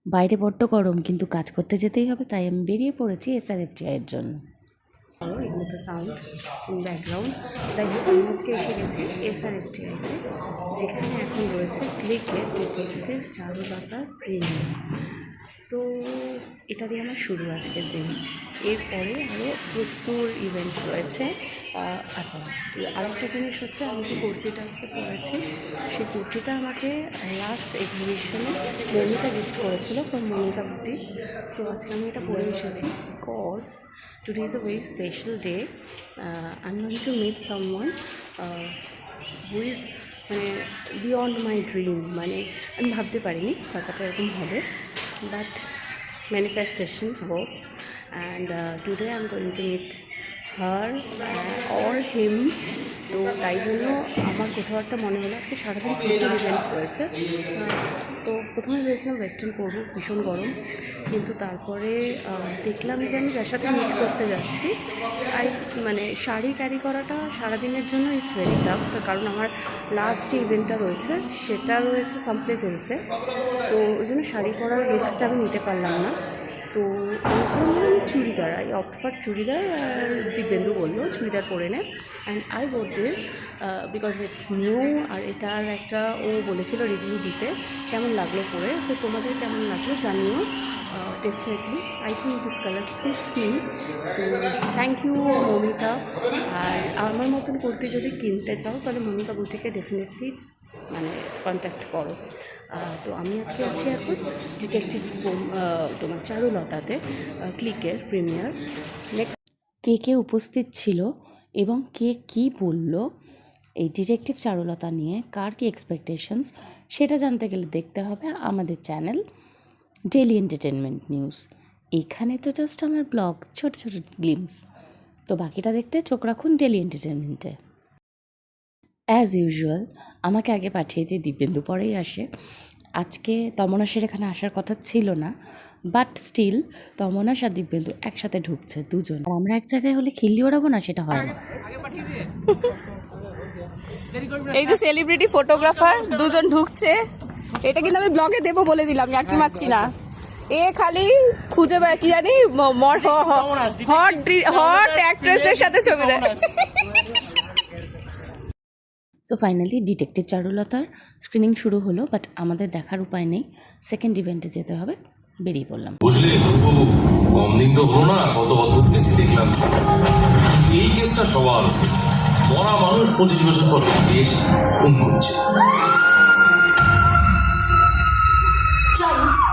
বাইরে বড্ড গরম, কিন্তু কাজ করতে যেতেই হবে, তাই আমি বেরিয়ে পড়েছি এসআরএফটিআইয়ের জন্য। এগুলো তো সাউন্ড ব্যাকগ্রাউন্ড। যাই হোক, আমি আজকে এসে গেছি এসআরএফটিআইতে, যেখানে এখন রয়েছে ক্লিকের ডিটেকটিভ চারুলতা প্রিমিয়ার। তো এটা দিয়ে আমার শুরু আজকের দিন। এরপরে আরও প্রচুর ইভেন্ট রয়েছে। আচ্ছা, আরেকটা জিনিস হচ্ছে, আমি যে কুর্তিটা আজকে পরেছি, সেই কুর্তিটা আমাকে লাস্ট এক্সিবিশনে মনিকা গিফট করেছিল, ফ্রম মনিকা বুটিক। তো আজকে আমি এটা পরে এসেছি because today is a very special day. I'm going to meet someone who is beyond my dream. মানে আমি ভাবতে পারিনি ব্যাপারটা এরকম হবে, but manifestation works, and today I'm going to meet her or him. তো তাই জন্য আমার কোথাও একটা মনে হলো আজকে সারাদিন প্রচুর ইভেন্ট রয়েছে। তো প্রথমে ভেবেছিলাম ওয়েস্টার্ন পরবো, ভীষণ গরম, কিন্তু তারপরে দেখলাম যে আমি যার সাথে মিট করতে যাচ্ছি শাড়ি ক্যারি করাটা সারাদিনের জন্য ইটস ভেরি টাফ। তার কারণ আমার লাস্ট যে ইভেন্টটা রয়েছে সেটা রয়েছে সামপ্লেস এলসে, তো ওই জন্য শাড়ি পরার রিস্কটা আমি নিতে পারলাম না। তো ওই জন্য আমি চুড়িদার, চুড়িদার, দিব্যেন্দু বললো চুড়িদার পরে নে, and I bought this because it's new. আর এটার একটা ও বলেছিল রিভিউ দিতে, কেমন লাগলো পরে। তো তোমাদের কেমন লাগলো জানিও definitely. I think this colour sweets me. তো থ্যাংক ইউ মমিতা। আর আমার মতন কুর্তি যদি কিনতে চাও তাহলে মমিতা বুটিকে ডেফিনেটলি কন্ট্যাক্ট করো। তো আমি আজকে আছি এখন ডিটেকটিভ তোমার চারুলতাতে, ক্লিকের প্রিমিয়ার। নেক্সট কে উপস্থিত ছিল এবং কে কী বলল এই ডিটেকটিভ চারুলতা নিয়ে, কার কী এক্সপেকটেশনস, সেটা জানতে গেলে দেখতে হবে আমাদের চ্যানেল ডেইলি এন্টারটেনমেন্ট নিউজ। এখানে তো জাস্ট আমার ব্লগ, ছোট ছোট গ্লিমস। তো বাকিটা দেখতে চোখ রাখুন ডেইলি এন্টারটেনমেন্টে। অ্যাজ ইউজুয়াল আমাকে আগে পাঠিয়ে দিয়ে দিব্যেন্দু পরেই আসে। আজকে তমনাসের এখানে আসার কথা ছিল না, বাট স্টিল তমনাস আর দিব্যেন্দু একসাথে ঢুকছে দুজন। আর আমরা এক জায়গায় হলে খিল্লি ওড়াবো না, সেটা হয় না। এই যে সেলিব্রিটি ফটোগ্রাফার দুজন ঢুকছে, এটা কিন্তু আমি ব্লগে দেবো বলে দিলাম, আর কি মারছি না। এ খালি খুঁজে পায় কি জানি হট অ্যাক্ট্রেসের সাথে ছবি দেয়। সো ফাইনালি ডিটেকটিভ চারুলতার স্ক্রিনিং শুরু হলো, বাট আমাদের দেখার উপায় নেই, সেকেন্ড ইভেন্টে যেতে হবে, বেরিয়ে পড়লাম। বুঝলি কম দিন তো হলো না, কত অদ্ভুত কেস দেখলাম। এই কেসটা সবার মরা মানুষ 25 বছর পর দেশ খুন করছে।